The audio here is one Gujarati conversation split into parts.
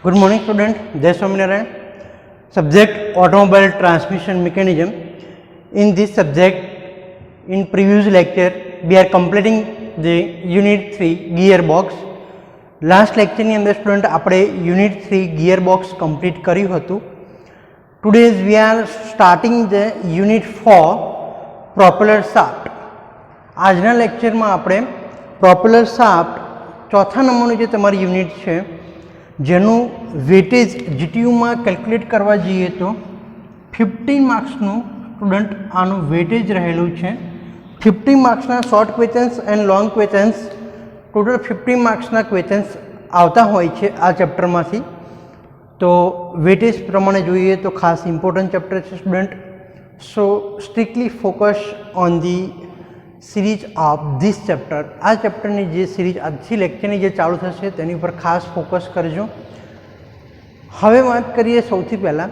Good morning, student. Jai Swaminarayan. Subject automobile transmission mechanism. In this subject, in previous lecture, we are completing the unit 3 gearbox. Last lecture ની અંદર સ્ટુડન્ટ આપણે યુનિટ 3 gearbox complete કર્યું હતું. Today we are starting the unit 4 propeller shaft. આજના લેક્ચરમાં આપણે propeller shaft ચોથા નંબરનું જે તમારી યુનિટ છે જેનું વેટેજ જીટીયુમાં કેલ્ક્યુલેટ કરવા જઈએ તો 15 માર્ક્સનું સ્ટુડન્ટ આનું વેટેજ રહેલું છે. 15 માર્ક્સના short questions and long questions total 15 માર્ક્સના ક્વેશ્ચન્સ આવતા હોય છે આ ચેપ્ટરમાંથી. તો વેટેજ પ્રમાણે જોઈએ તો ખાસ ઇમ્પોર્ટન્ટ ચેપ્ટર છે student. So strictly focus on the series of this chapter. આ ચેપ્ટરની જે સિરીઝ આજથી લેક્ચરની જે ચાલુ થશે તેની ઉપર ખાસ ફોકસ કરજો. હવે વાત કરીએ સૌથી પહેલાં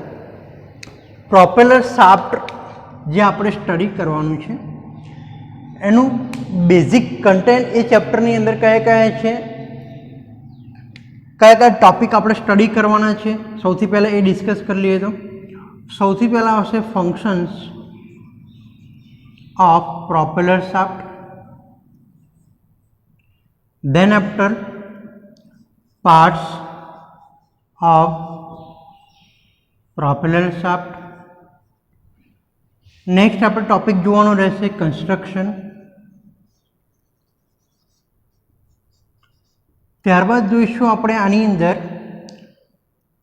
પ્રોપેલર શાફ્ટ જે આપણે સ્ટડી કરવાનું છે એનું બેઝિક કન્ટેન્ટ એ ચેપ્ટરની અંદર કયા કયા છે, કયા કયા ટોપિક આપણે સ્ટડી કરવાના છે, સૌથી પહેલાં એ ડિસ્કસ કરી લઈએ. તો સૌથી પહેલાં આવશે functions of propeller shaft, then after parts of propeller shaft. next આપણે ટોપિક જોવાનો રહેશે કન્સ્ટ્રક્શન. ત્યારબાદ જોઈશું આપણે આની અંદર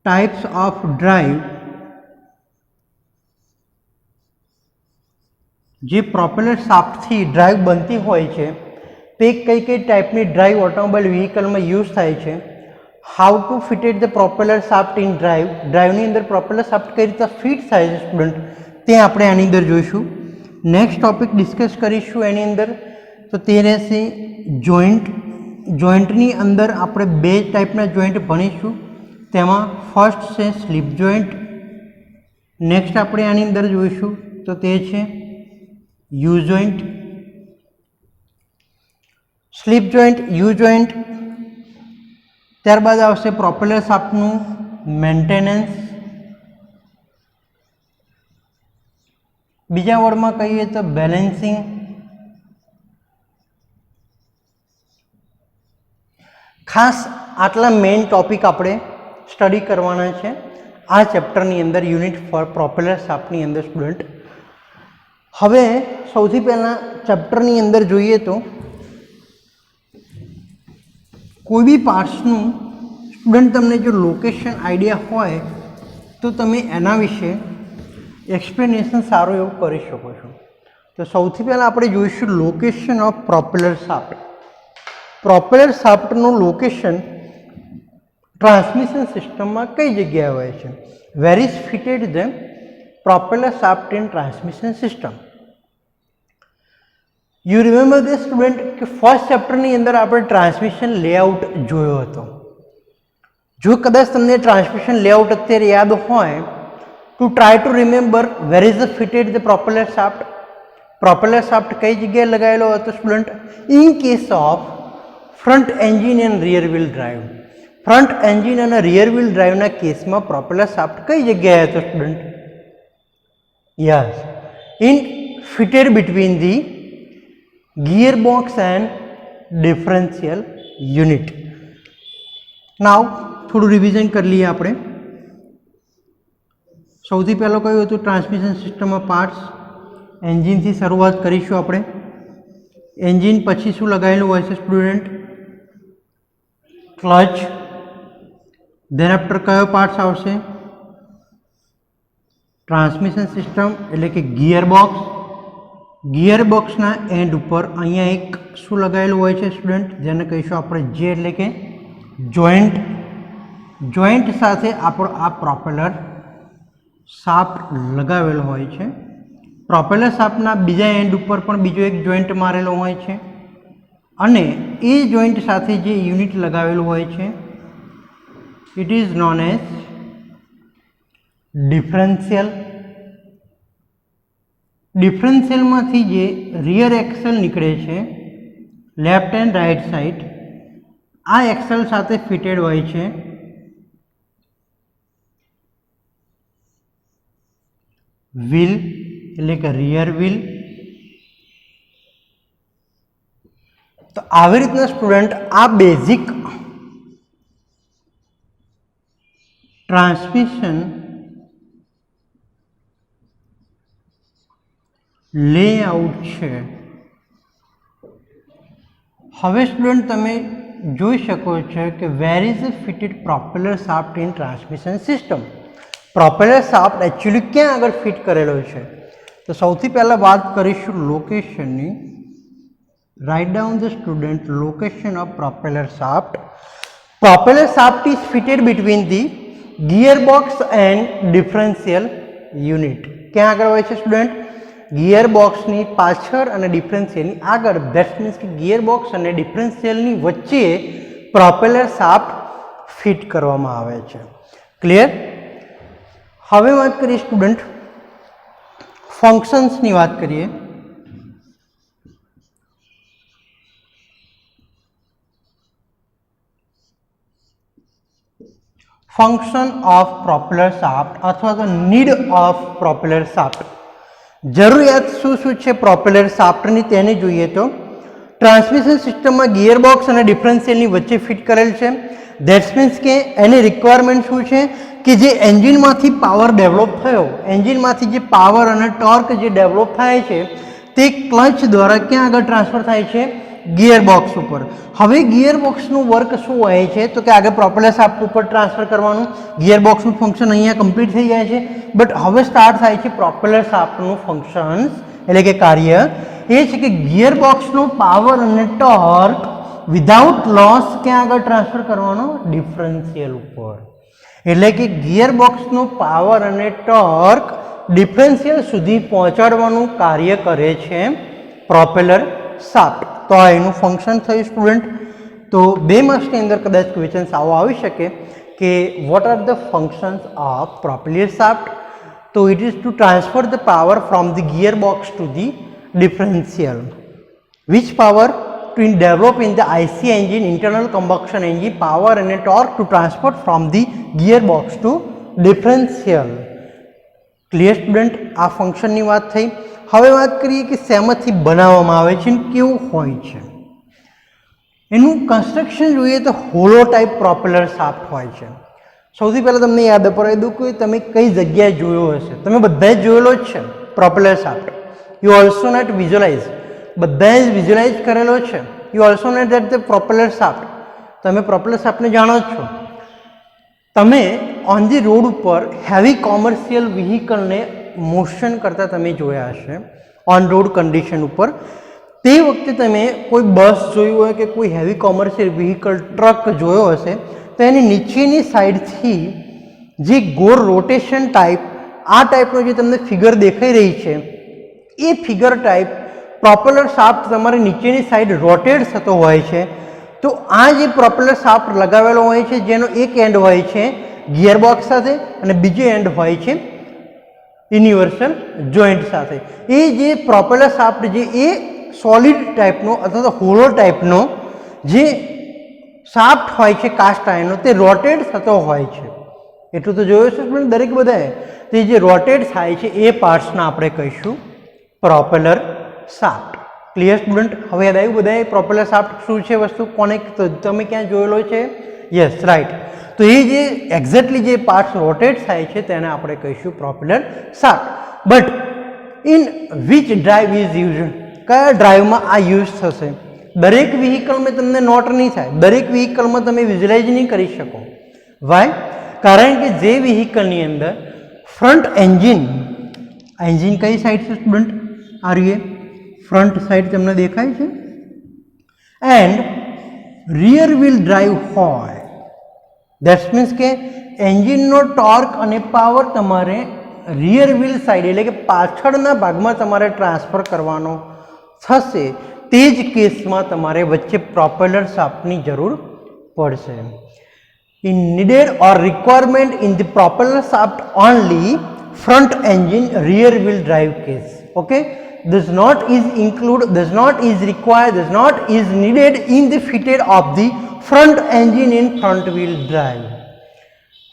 ટાઈપ્સ ઓફ ડ્રાઈવ. જે પ્રોપેલર શાફ્ટથી ડ્રાઈવ બનતી હોય છે તે કઈ કઈ ટાઈપની ડ્રાઈવ ઓટોમોબાઈલ વ્હીકલમાં યુઝ થાય છે. How to fitted the propeller shaft in drive. ડ્રાઈવની અંદર પ્રોપેલર શાફ્ટ કઈ રીતે ફિટ થાય છે સ્ટુડન્ટ તે આપણે આની અંદર જોઈશું. નેક્સ્ટ ટોપિક ડિસ્કસ કરીશું એની અંદર તો તે રહેશે જોઈન્ટ. જોઈન્ટની અંદર આપણે બે ટાઈપના જોઈન્ટ ભણીશું. તેમાં ફર્સ્ટ છે સ્લીપ જોઈન્ટ. નેક્સ્ટ આપણે આની અંદર જોઈશું તો તે છે U joint. Slip joint, U joint. ત્યારબાદ આવશે પ્રોપેલર શાફ્ટનું મેન્ટેનન્સ. બીજા વર્ડમાં કહીએ તો બેલેન્સિંગ. ખાસ આટલા મેઇન ટોપિક આપણે સ્ટડી કરવાના છે આ ચેપ્ટરની અંદર યુનિટ ફોર પ્રોપેલર શાફ્ટની અંદર સ્ટુડન્ટ. હવે સૌથી પહેલાં ચેપ્ટરની અંદર જોઈએ તો કોઈ બી પાર્ટ્સનું સ્ટુડન્ટ તમને જો લોકેશન આઈડિયા હોય તો તમે એના વિશે એક્સપ્લેનેશન સારું એવું કરી શકો છો. તો સૌથી પહેલાં આપણે જોઈશું location of propeller shaft. Propeller શાફ્ટનું લોકેશન ટ્રાન્સમિશન સિસ્ટમમાં કઈ જગ્યાએ હોય છે. Where is fitted the propeller shaft in transmission system. You remember the student કે ફર્સ્ટ ચેપ્ટરની અંદર આપણે ટ્રાન્સમિશન લેઆઉટ જોયો હતો. જો કદાચ તમને ટ્રાન્સમિશન લેઆઉટ અત્યારે યાદ હોય to try to remember where is the fitted the propeller shaft. Propeller shaft કઈ જગ્યાએ લગાવેલો હતો student in case of front engine and rear wheel drive. Front engine અને રિયર વ્હીલ ડ્રાઈવના કેસમાં પ્રોપેલર શાફ્ટ કઈ જગ્યાએ હતો student? Yes, in fitted between the gearbox and differential unit. નાવ થોડું રિવિઝન કરી લઈએ આપણે. સૌથી પહેલો કયું હતું ટ્રાન્સમિશન સિસ્ટમમાં પાર્ટ્સ. એન્જિનથી શરૂઆત કરીશું આપણે. એન્જિન પછી શું લગાવેલું હોય છે સ્ટુડન્ટ? ક્લચ. ધેન આફ્ટર કયો પાર્ટ્સ આવશે? ટ્રાન્સમિશન સિસ્ટમ એટલે કે ગિયરબોક્સ. ગિયરબોક્સના એન્ડ ઉપર અહીંયા એક શું લગાવેલું હોય છે સ્ટુડન્ટ જેને કહીશું આપણે જે એટલે કે જોઈન્ટ. જોઈન્ટ સાથે આપણો આ પ્રોપેલર શાફ્ટ લગાવેલો હોય છે. પ્રોપેલર શાફ્ટના બીજા એન્ડ ઉપર પણ બીજો એક જોઈન્ટ મારેલો હોય છે અને એ જોઈન્ટ સાથે જે યુનિટ લગાવેલું હોય છે it is known as differential. ડિફરન્શિયલમાંથી જે રિયર એક્સેલ નીકળે છે લેફ્ટ એન્ડ રાઈટ સાઈડ આ એક્સેલ સાથે ફિટેડ હોય છે વ્હીલ એટલે કે રિયર વ્હીલ. તો આવી રીતના સ્ટુડન્ટ આ બેઝિક ટ્રાન્સમિશન લેઆઉટ છે. હવે સ્ટુડન્ટ તમે જોઈ શકો છો કે where is a fitted propeller shaft in transmission system. Propeller shaft actually ક્યાં આગળ ફિટ કરેલો છે? તો સૌથી પહેલાં વાત કરીશું લોકેશનની. Write down the student location of propeller shaft. Propeller shaft is fitted between the gearbox and differential unit. ક્યાં આગળ હોય છે સ્ટુડન્ટ? ગિયરબોક્સની પાછળ અને ડિફરન્શિયલની આગળ. ધેટ મીન્સ કે ગિયરબોક્સ અને ડિફરન્શિયલની વચ્ચે પ્રોપેલર શાફ્ટ ફિટ કરવામાં આવે છે. ક્લિયર? હવે વાત કરીએ સ્ટુડન્ટ ફંક્શન્સની વાત કરીએ. ફંક્શન ઓફ પ્રોપેલર શાફ્ટ અથવા તો નીડ ઓફ પ્રોપેલર શાફ્ટ. જરૂરિયાત શું છે પ્રોપેલર શાફ્ટની તેને જોઈએ તો ટ્રાન્સમિશન સિસ્ટમમાં ગિયરબોક્સ અને ડિફરન્શિયલની વચ્ચે ફિટ કરેલ છે. ધેટ્સ મીન્સ કે એની રિક્વાયરમેન્ટ શું છે કે જે એન્જિનમાંથી પાવર ડેવલપ થયો, એન્જિનમાંથી જે પાવર અને ટોર્ક જે ડેવલપ થાય છે તે ક્લચ દ્વારા ક્યાં આગળ ટ્રાન્સફર થાય છે? ગિયરબોક્સ ઉપર. હવે ગિયરબોક્સનું વર્ક શું હોય છે તો કે આગળ પ્રોપેલર શાફ્ટ ઉપર ટ્રાન્સફર કરવાનું. ગિયરબોક્સનું ફંક્શન અહીંયા કમ્પ્લીટ થઈ જાય છે. બટ હવે સ્ટાર્ટ થાય છે પ્રોપેલર શાફ્ટનું ફંક્શન્સ એટલે કે કાર્ય એ છે કે ગિયરબોક્સનો પાવર અને ટોર્ક વિધાઉટ લોસ ક્યાં આગળ ટ્રાન્સફર કરવાનો? ડિફરન્શિયલ ઉપર. એટલે કે ગિયરબોક્સનો પાવર અને ટોર્ક ડિફરન્શિયલ સુધી પહોંચાડવાનું કાર્ય કરે છે પ્રોપેલર શાફ્ટ. તો આ એનું ફંક્શન થયું સ્ટુડન્ટ. તો 2 માર્ક્સની અંદર કદાચ ક્વેશ્ચન્સ આવો આવી શકે કે what are the functions of propeller shaft? તો it is to transfer the power from the gearbox to the differential. Which power? To develop in the IC engine, internal combustion engine, power and torque to transport from the gearbox to differential. Clear student? આ ફંક્શનની વાત થઈ. હવે વાત કરીએ કે શેમાંથી બનાવવામાં આવે છે અને કેવું હોય છે. એનું કન્સ્ટ્રક્શન જોઈએ તો હોલો ટાઈપ પ્રોપેલર શાફ્ટ હોય છે. સૌથી પહેલાં તમને યાદ અપાવી દઉં કે તમે કઈ જગ્યાએ જોયો હશે. તમે બધાએ જોયેલો જ છે propeller shaft. You also net visualise, બધાએ જ વિઝ્યુઅલાઇઝ કરેલો છે. You also net that the propeller shaft. તમે પ્રોપેલર શાફ્ટને જાણો જ છો. તમે ઓન ધી રોડ ઉપર હેવી કોમર્શિયલ વ્હીકલને મોશન કરતા તમે જોયા હશે ઓન રોડ કન્ડિશન ઉપર. તે વખતે તમે કોઈ બસ જોયું હોય કે કોઈ હેવી કોમર્શિયલ વ્હીકલ ટ્રક જોયો હશે તો એની નીચેની સાઈડથી જે ગોળ રોટેશન ટાઈપ આ ટાઈપનો જે તમને ફિગર દેખાઈ રહી છે એ ફિગર ટાઈપ પ્રોપેલર શાફ્ટ તમારી નીચેની સાઈડ રોટેટ થતો હોય છે. તો આ જે પ્રોપેલર શાફ્ટ લગાવેલો હોય છે જેનો એક એન્ડ હોય છે ગિયરબોક્સ સાથે અને બીજો એન્ડ હોય છે યુનિવર્સલ જોઈન્ટ સાથે. એ જે પ્રોપેલર શાફ્ટ જે એ સોલિડ ટાઈપનો અથવા તો હોલો ટાઈપનો જે શાફ્ટ હોય છે કાસ્ટ આયર્નનો તે રોટેટ થતો હોય છે. એટલું તો જોયું છે પણ દરેક બધાએ. તે જે રોટેટ થાય છે એ પાર્ટ્સને આપણે કહીશું પ્રોપેલર શાફ્ટ. Clear student? હવે યાદ આવ્યું બધાએ પ્રોપેલર શાફ્ટ શું છે વસ્તુ? કોને તમે ક્યાં જોયેલો છે? Yes right. તો એ જે એક્ઝેક્ટલી જે પાર્ટ્સ રોટેટ થાય છે તેને આપણે કહીશું propeller shaft. But in which drive is use? કયા ડ્રાઈવમાં આ યુઝ થશે? દરેક વ્હીકલમાં તમને નોટ નહીં થાય, દરેક વ્હીકલમાં તમે વિઝ્યુલાઇઝ નહીં કરી શકો. વાય? કારણ કે જે વ્હીકલની અંદર ફ્રન્ટ એન્જિન કઈ સાઈડ છે સ્ટુડન્ટ? આ રહ્યું ફ્રન્ટ સાઈડ તમને દેખાય છે એન્ડ રિયર વ્હીલ ડ્રાઈવ હોય. દેટ્સ મીન્સ કે એન્જિનનો ટોર્ક અને પાવર તમારે રિયર વ્હીલ સાઈડ એટલે કે પાછળના ભાગમાં તમારે ટ્રાન્સફર કરવાનો થશે. તે જ કેસમાં તમારે વચ્ચે પ્રોપેલર શાફ્ટની જરૂર પડશે. In needed or requirement in the propeller shaft only front engine rear wheel drive case. Okay, does not is required, does not is needed in the fitted of the front engine in front wheel drive.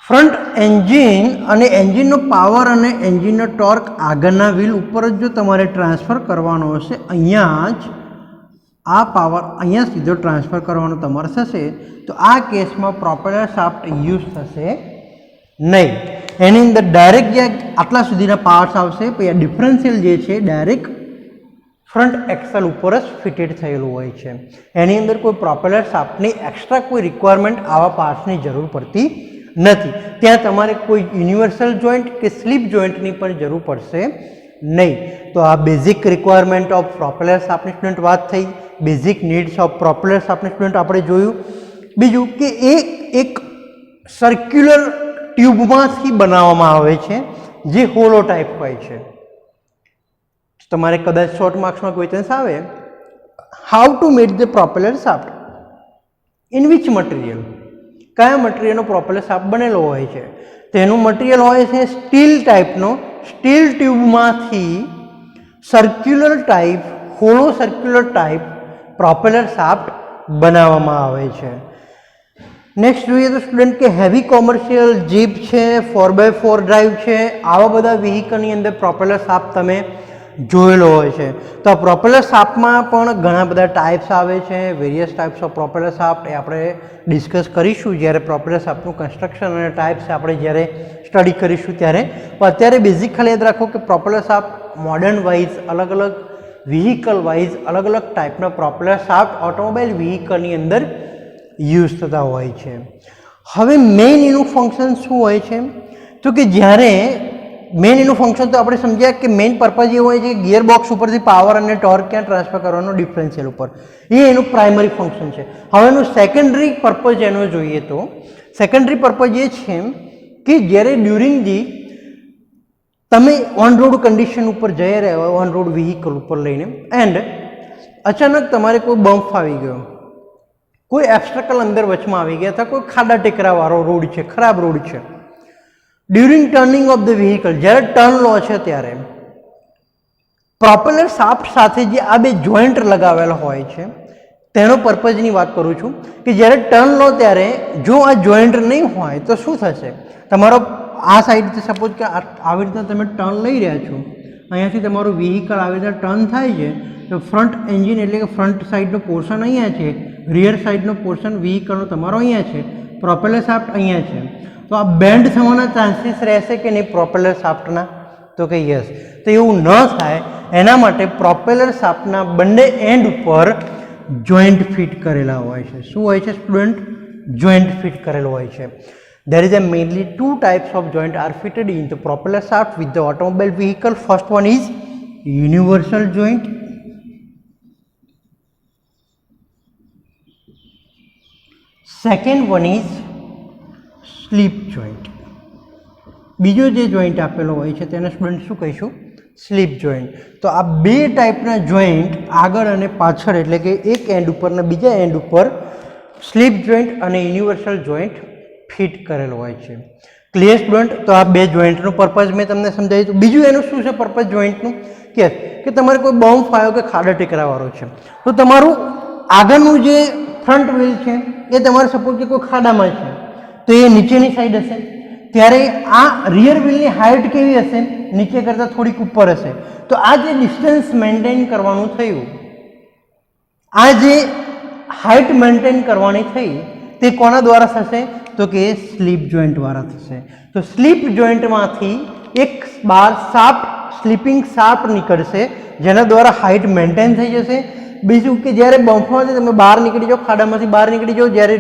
Front engine અને એન્જિનનો પાવર અને એન્જિનનો ટોર્ક આગળના વ્હીલ ઉપર જ જો તમારે ટ્રાન્સફર કરવાનો હશે, અહીંયા જ આ પાવર અહીંયા સીધો ટ્રાન્સફર કરવાનો તમારે થશે, તો આ કેસમાં પ્રોપેલર શાફ્ટ યુઝ થશે નહીં. એની અંદર ડાયરેક્ટ જે આટલા સુધીના પાર્ટ્સ આવશે, પછી આ ડિફરન્શિયલ જે છે ડાયરેક્ટ ફ્રન્ટ એક્સેલ ઉપર જ ફિટેડ થયેલું હોય છે. એની અંદર કોઈ પ્રોપેલર શાફ્ટની એક્સ્ટ્રા કોઈ રિક્વાયરમેન્ટ આવા પાર્ટ્સની જરૂર પડતી નથી. ત્યાં તમારે કોઈ યુનિવર્સલ જોઈન્ટ કે સ્લીપ જોઈન્ટની પણ જરૂર પડશે નહીં. તો આ બેઝિક રિક્વાયરમેન્ટ ઓફ પ્રોપેલર શાફ્ટની સ્ટુડન્ટ વાત થઈ, બેઝિક નીડ્સ ઓફ પ્રોપેલર શાફ્ટની સ્ટુડન્ટ આપણે જોયું. બીજું કે એક સર્ક્યુલર ટ્યુબમાંથી બનાવવામાં આવે છે જે હોલો ટાઈપ હોય છે. તમારે કદાચ શોર્ટ માર્ક્સમાં ક્વેશ્ચન્સ આવે, how to made the propeller shaft, in which material, કયા મટીરિયલનો પ્રોપેલર શાફ્ટ બનેલો હોય છે? તેનું મટીરિયલ હોય છે સ્ટીલ ટાઈપનો. સ્ટીલ ટ્યુબમાંથી circular type, hollow circular type propeller shaft બનાવવામાં આવે છે. નેક્સ્ટ જોઈએ તો સ્ટુડન્ટ કે હેવી કોમર્શિયલ જીપ છે, 4x4 ડ્રાઈવ છે, આવા બધા વ્હીકલની અંદર પ્રોપેલર શાફ્ટ તમે જોયેલો હોય છે. તો આ પ્રોપેલર શાફ્ટમાં પણ ઘણા બધા ટાઈપ્સ આવે છે, various types of propeller shaft એ આપણે ડિસ્કસ કરીશું જ્યારે પ્રોપેલર શાફ્ટનું કન્સ્ટ્રક્શન અને ટાઈપ્સ આપણે જ્યારે સ્ટડી કરીશું ત્યારે. તો અત્યારે બેઝિક ખાલી યાદ રાખો કે પ્રોપેલર શાફ્ટ મોડર્ન વાઇઝ અલગ અલગ વ્હીકલ વાઇઝ અલગ અલગ ટાઈપના પ્રોપેલર શાફ્ટ ઓટોમોબાઈલ વ્હીકલની અંદર યુઝ થતા હોય છે. હવે મેઇન એનું ફંક્શન શું હોય છે? તો કે જ્યારે મેઇન એનું ફંક્શન તો આપણે સમજ્યા કે મેઇન પર્પઝ એ હોય છે ગિયર બોક્સ ઉપરથી પાવર અને ટોર્ક ક્યાં ટ્રાન્સફર કરવાનો, ડિફરન્શિયલ ઉપર. એ એનું પ્રાઇમરી ફંક્શન છે. હવે એનું સેકન્ડરી પર્પઝ એનો જોઈએ તો સેકન્ડરી પર્પઝ એ છે કે જ્યારે ડ્યુરિંગ ધી તમે ઓન રોડ કન્ડિશન ઉપર જઈ રહ્યા હોય, ઓન રોડ વ્હીકલ ઉપર લઈને, એન્ડ અચાનક તમારે કોઈ બમ્પ આવી ગયો, કોઈ એબ્સ્ટ્રકલ અંદર વચમાં આવી ગયા હતા, કોઈ ખાડા ટેકરાવાળો રોડ છે, ખરાબ રોડ છે. During turning of the vehicle, જ્યારે ટર્ન લો છે ત્યારે પ્રોપેલર શાફ્ટ સાથે જે આ બે જોઈન્ટ લગાવેલા હોય છે તેનો પર્પઝની વાત કરું છું કે જ્યારે ટર્ન લો ત્યારે જો આ જોઈન્ટ નહીં હોય તો શું થશે? તમારો આ સાઈડથી સપોઝ કે આવી રીતના તમે ટર્ન લઈ રહ્યા છો, અહીંયાથી તમારું વ્હીકલ આવી રીતના ટર્ન થાય છે, તો ફ્રન્ટ એન્જિન એટલે કે ફ્રન્ટ સાઈડનો પોર્શન અહીંયા છે, રિયર સાઈડનો પોર્શન વ્હીકલનો તમારો અહીંયા છે, પ્રોપેલર શાફ્ટ અહીંયા છે. તો આ બેન્ડ થવાના ચાન્સીસ રહેશે કે નહીં પ્રોપેલર શાફ્ટના? તો કે યસ. તો એવું ન થાય એના માટે પ્રોપેલર શાફ્ટના બંને એન્ડ ઉપર જોઈન્ટ ફિટ કરેલા હોય છે. શું હોય છે સ્ટુડન્ટ? જોઈન્ટ ફિટ કરેલો હોય છે. There is a mainly two types of joint are fitted in the propeller shaft with the automobile vehicle. First one is universal joint. Second one is slip joint. બીજો જે જોઈન્ટ આપેલો હોય છે તેને સ્ટુડન્ટ શું કહીશું? Slip joint. તો આ બે ટાઈપના જોઈન્ટ આગળ અને પાછળ એટલે કે એક એન્ડ ઉપર અને બીજા એન્ડ ઉપર સ્લીપ જોઈન્ટ અને યુનિવર્સલ જોઈન્ટ ફિટ કરેલો હોય છે. Clear student? તો આ બે જોઈન્ટનું પર્પઝ મેં તમને સમજાવ્યું. બીજું એનું શું છે પર્પઝ જોઈન્ટનું? કે તમારે કોઈ બમ્પ આવ્યો કે ખાડા ટેકરાવાળો છે, તો તમારું આગળનું જે ફ્રન્ટ વ્હીલ છે એ તમારે સપોઝ કે કોઈ ખાડામાં છે તો એ નીચેની સાઈડ હશે, ત્યારે આ રિયર વ્હીલની હાઇટ કેવી હશે? નીચે કરતાં થોડીક ઉપર હશે. તો આ જે ડિસ્ટન્સ મેન્ટેન કરવાનું થયું, આ જે હાઇટ મેન્ટેન કરવાની થઈ તે કોના દ્વારા થશે? તો કે સ્લીપ જોઈન્ટ દ્વારા થશે. તો સ્લીપ જોઈન્ટમાંથી એક બાર શાફ્ટ, સ્લીપિંગ શાફ્ટ નીકળશે જેના દ્વારા હાઇટ મેન્ટેન થઈ જશે. બીજું કે જ્યારે બમ્પમાંથી તમે બહાર નીકળી જાઓ, ખાડામાંથી બહાર નીકળી જાઓ, જ્યારે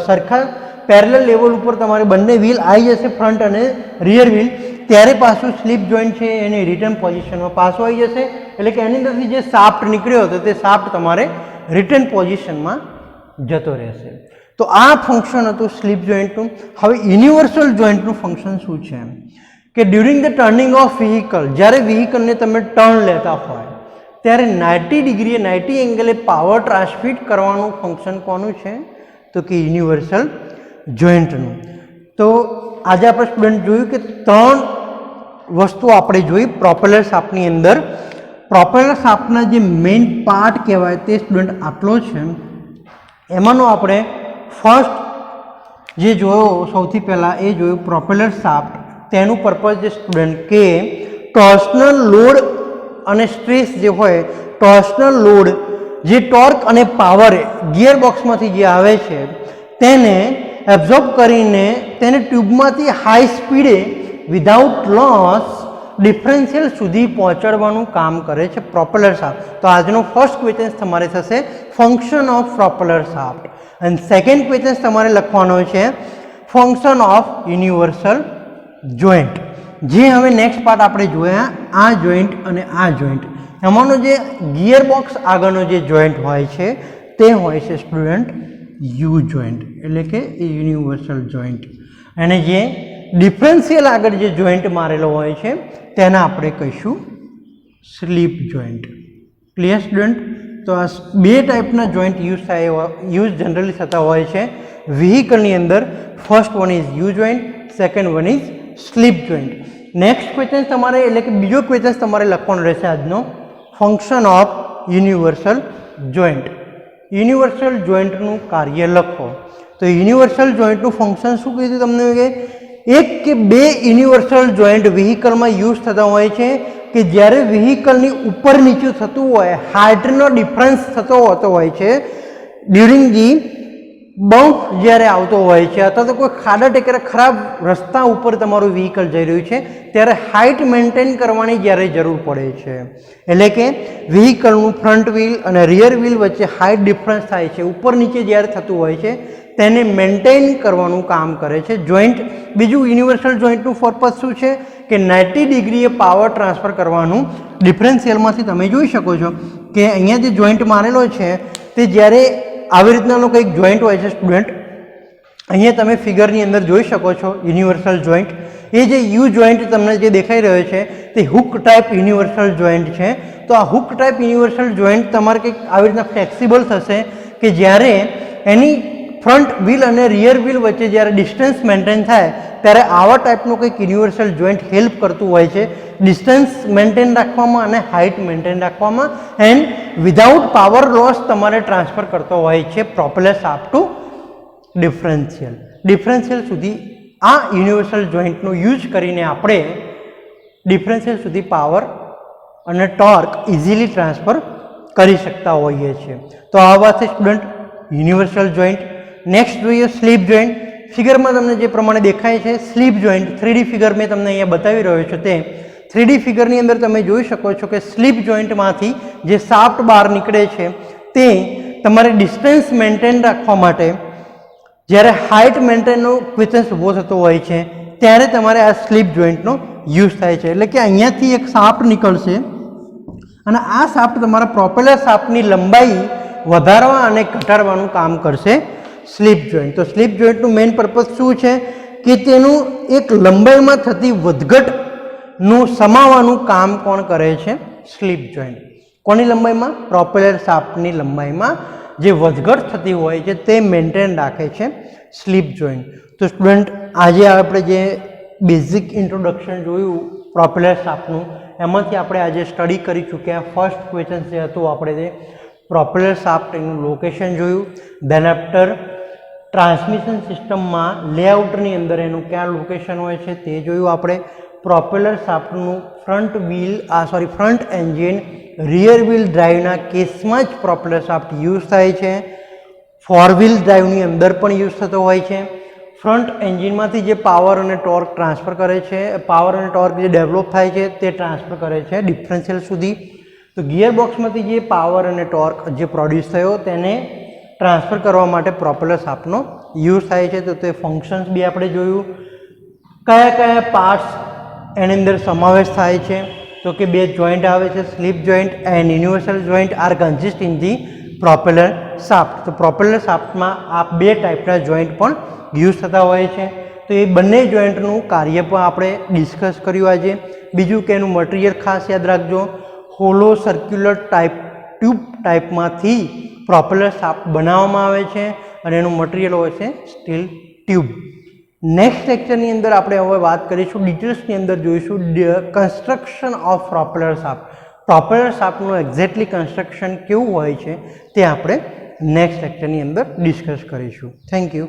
સરખા પેરેલલ લેવલ ઉપર તમારે બંને વ્હીલ આવી જશે, ફ્રન્ટ અને રિયર વ્હીલ, ત્યારે પાછું સ્લીપ જોઈન્ટ છે એની રિટર્ન પોઝિશનમાં પાછો આવી જશે. એટલે કે એની અંદરથી જે શાફ્ટ નીકળ્યો હતો તે શાફ્ટ તમારે રિટર્ન પોઝિશનમાં જતો રહેશે. તો આ ફંક્શન હતું સ્લીપ જોઈન્ટનું. હવે યુનિવર્સલ જોઈન્ટનું ફંક્શન શું છે? કે during the turning of vehicle, જ્યારે વ્હીકલને તમે ટર્ન લેતા હોય ત્યારે 90 ડિગ્રીએ 90 એંગલે પાવર ટ્રાન્સમિટ કરવાનું ફંક્શન કોનું છે? તો કે યુનિવર્સલ જોઈન્ટનું. તો આજે આપણે સ્ટુડન્ટ જોયું કે 3 વસ્તુ આપણે જોઈ પ્રોપેલર શાફ્ટની અંદર. પ્રોપેલર શાફ્ટના જે મેઇન પાર્ટ કહેવાય તે સ્ટુડન્ટ આટલો છે. એમાંનો આપણે ફર્સ્ટ જે જોયો સૌથી પહેલાં એ જોયું પ્રોપેલર શાફ્ટ. તેનું પર્પઝ જે સ્ટુડન્ટ કે ટોર્શનલ લોડ અને સ્ટ્રેસ જે હોય, ટોર્શનલ લોડ જે ટોર્ક અને પાવર ગિયર બોક્સમાંથી જે આવે છે તેને એબ્ઝોર્બ કરીને તેને ટ્યુબમાંથી હાઈ સ્પીડે વિધાઉટ લોસ ડિફરન્શિયલ સુધી પહોંચાડવાનું કામ કરે છે પ્રોપેલર શાફ્ટ. તો આજનો ફર્સ્ટ ક્વેશ્ચન તમારે થશે ફંક્શન ઓફ પ્રોપેલર શાફ્ટ. અને સેકન્ડ ક્વેશ્ચન તમારે લખવાનો છે ફંક્શન ઓફ યુનિવર્સલ જોઈન્ટ. જે હવે નેક્સ્ટ પાર્ટ આપણે જોયા આ જોઈન્ટ અને આ જોઈન્ટ, એમાંનો જે ગિયર બોક્સ આગળનો જે જોઈન્ટ હોય છે તે હોય છે સ્ટુડન્ટ યુ જોઈન્ટ, એટલે કે યુનિવર્સલ જોઈન્ટ. અને જે ડિફરન્શિયલ આગળ જે જોઈન્ટ મારેલો હોય છે તેને આપણે કહીશું સ્લીપ જોઈન્ટ. Clear student? તો આ બે ટાઈપના જોઈન્ટ યુઝ જનરલી થતા હોય છે વ્હીકલની અંદર. First one is U joint, second one is slip joint. Next question તમારે એટલે કે બીજો ક્વેશ્ચન તમારે લખવાનો રહેશે આજનો function of universal joint. Universal જોઈન્ટનું કાર્ય લખો. તો યુનિવર્સલ જોઈન્ટનું ફંક્શન શું કીધું તમને કે એક કે બે યુનિવર્સલ જોઈન્ટ વ્હીકલમાં યુઝ થતા હોય છે કે જ્યારે વ્હીકલની ઉપર નીચું થતું હોય, હાઇટનો ડિફરન્સ થતો હોતો હોય છે ડ્યુરિંગ ધી બમ્પ જ્યારે આવતો હોય છે અથવા તો કોઈ ખાડા ટેકરા ખરાબ રસ્તા ઉપર તમારું વ્હીકલ જઈ રહ્યું છે ત્યારે હાઇટ મેન્ટેન કરવાની જ્યારે જરૂર પડે છે. એટલે કે વ્હીકલનું ફ્રન્ટ વ્હીલ અને રિયર વ્હીલ વચ્ચે હાઇટ ડિફરન્સ થાય છે, ઉપર નીચે જ્યારે થતું હોય છે તેને મેન્ટેન કરવાનું કામ કરે છે જોઈન્ટ. બીજું યુનિવર્સલ જોઈન્ટનું પર્પઝ શું છે કે 90 ડિગ્રીએ પાવર ટ્રાન્સફર કરવાનું. ડિફરન્શિયલમાંથી તમે જોઈ શકો છો કે અહીંયા જે જોઈન્ટ મારેલો છે તે જ્યારે આવી રીતનાનો કંઈક જોઈન્ટ હોય છે સ્ટુડન્ટ, અહીંયા તમે ફિગરની અંદર જોઈ શકો છો યુનિવર્સલ જોઈન્ટ. એ જે યુ જોઈન્ટ તમને જે દેખાઈ રહ્યો છે તે હુક ટાઈપ યુનિવર્સલ જોઈન્ટ છે. તો આ હુક ટાઈપ યુનિવર્સલ જોઈન્ટ તમારે કંઈક આવી રીતના ફ્લેક્સિબલ થશે કે જ્યારે એની ફ્રન્ટ વ્હીલ અને રિયર વ્હીલ વચ્ચે જ્યારે ડિસ્ટન્સ મેન્ટેન થાય ત્યારે આવા ટાઈપનું કંઈક યુનિવર્સલ જોઈન્ટ હેલ્પ કરતું હોય છે ડિસ્ટન્સ મેન્ટેન રાખવામાં અને હાઇટ મેન્ટેન રાખવામાં. એન્ડ વિધાઉટ પાવર લોસ તમારે ટ્રાન્સફર કરતો હોય છે પ્રોપેલર શાફ્ટ ટુ ડિફરન્શિયલ સુધી. આ યુનિવર્સલ જોઈન્ટનો યુઝ કરીને આપણે ડિફરન્શિયલ સુધી પાવર અને ટોર્ક ઇઝીલી ટ્રાન્સફર કરી શકતા હોઈએ છીએ. તો આ વાત છે સ્ટુડન્ટ યુનિવર્સલ જોઈન્ટ. નેક્સ્ટ જોઈએ સ્લીપ જોઈન્ટ. ફિગરમાં તમને જે પ્રમાણે દેખાય છે સ્લીપ જોઈન્ટ 3D ફિગર મેં તમને અહીંયા બતાવી રહ્યો છું તે 3D ફિગરની અંદર તમે જોઈ શકો છો કે સ્લીપ જોઈન્ટમાંથી જે શાફ્ટ બહાર નીકળે છે તે તમારે ડિસ્ટન્સ મેન્ટેન રાખવા માટે જ્યારે હાઇટ મેન્ટેનનો ક્વેશ્ચન ઊભો થતો હોય છે ત્યારે તમારે આ સ્લીપ જોઈન્ટનો યુઝ થાય છે. એટલે કે અહીંયાથી એક શાફ્ટ નીકળશે અને આ શાફ્ટ તમારા પ્રોપેલર શાફ્ટની લંબાઈ વધારવા અને ઘટાડવાનું કામ કરશે સ્લીપ જોઈન્ટ. તો સ્લીપ જોઈન્ટનું મેઇન પર્પઝ શું છે કે તેનું એક લંબાઈમાં થતી વધઘટનું સમાવવાનું કામ કોણ કરે છે? Slip joint. કોની લંબાઈમાં? પ્રોપેલર શાફ્ટની લંબાઈમાં જે વધઘટ થતી હોય છે તે મેન્ટેન રાખે છે સ્લીપ જોઈન્ટ. તો સ્ટુડન્ટ આજે આપણે જે બેઝિક ઇન્ટ્રોડક્શન જોયું પ્રોપેલર શાફ્ટનું એમાંથી આપણે આજે સ્ટડી કરી ચૂક્યા. ફર્સ્ટ ક્વેશ્ચન જે હતું આપણે તે પ્રોપેલર શાફ્ટ એનું લોકેશન જોયું. દેન આફ્ટર ટ્રાન્સમિશન સિસ્ટમમાં લેઆઉટની અંદર એનું ક્યાં લોકેશન હોય છે તે જોયું આપણે. પ્રોપેલર શાફ્ટનું ફ્રન્ટ એન્જિન રિયર વ્હીલ ડ્રાઈવના કેસમાં જ પ્રોપેલર શાફ્ટ યુઝ થાય છે. ફોર વ્હીલ ડ્રાઈવની અંદર પણ યુઝ થતો હોય છે. ફ્રન્ટ એન્જિનમાંથી જે પાવર અને ટોર્ક ટ્રાન્સફર કરે છે, પાવર અને ટોર્ક જે ડેવલપ થાય છે તે ટ્રાન્સફર કરે છે ડિફરન્શિયલ સુધી. તો ગિયર બોક્સમાંથી જે પાવર અને ટોર્ક જે પ્રોડ્યુસ થયો તેને ટ્રાન્સફર કરવા માટે પ્રોપેલર શાફ્ટનો યુઝ થાય છે. તો તે ફંક્શન્સ બી આપણે જોયું. કયા કયા પાર્ટ્સ એની અંદર સમાવેશ થાય છે તો કે બે જોઈન્ટ આવે છે slip joint and universal joint are consist in the propeller shaft. તો પ્રોપેલર શાફ્ટમાં આ બે ટાઈપના જોઈન્ટ પણ યુઝ થતા હોય છે. તો એ બંને જોઈન્ટનું કાર્ય પણ આપણે ડિસ્કસ કર્યું આજે. બીજું કે એનું મટીરિયલ ખાસ યાદ રાખજો, હોલો સર્ક્યુલર ટ્યુબ ટાઈપમાંથી પ્રોપેલર શાફ્ટ બનાવવામાં આવે છે અને એનું મટીરિયલ હોય છે સ્ટીલ ટ્યુબ. નેક્સ્ટ લેક્ચરની અંદર આપણે હવે વાત કરીશું ડિટેલ્સની અંદર જોઈશું construction of propeller shaft. Propeller શાફ્ટનું એક્ઝેક્ટલી કન્સ્ટ્રક્શન કેવું હોય છે તે આપણે નેક્સ્ટ લેક્ચરની અંદર ડિસ્કસ કરીશું. Thank you.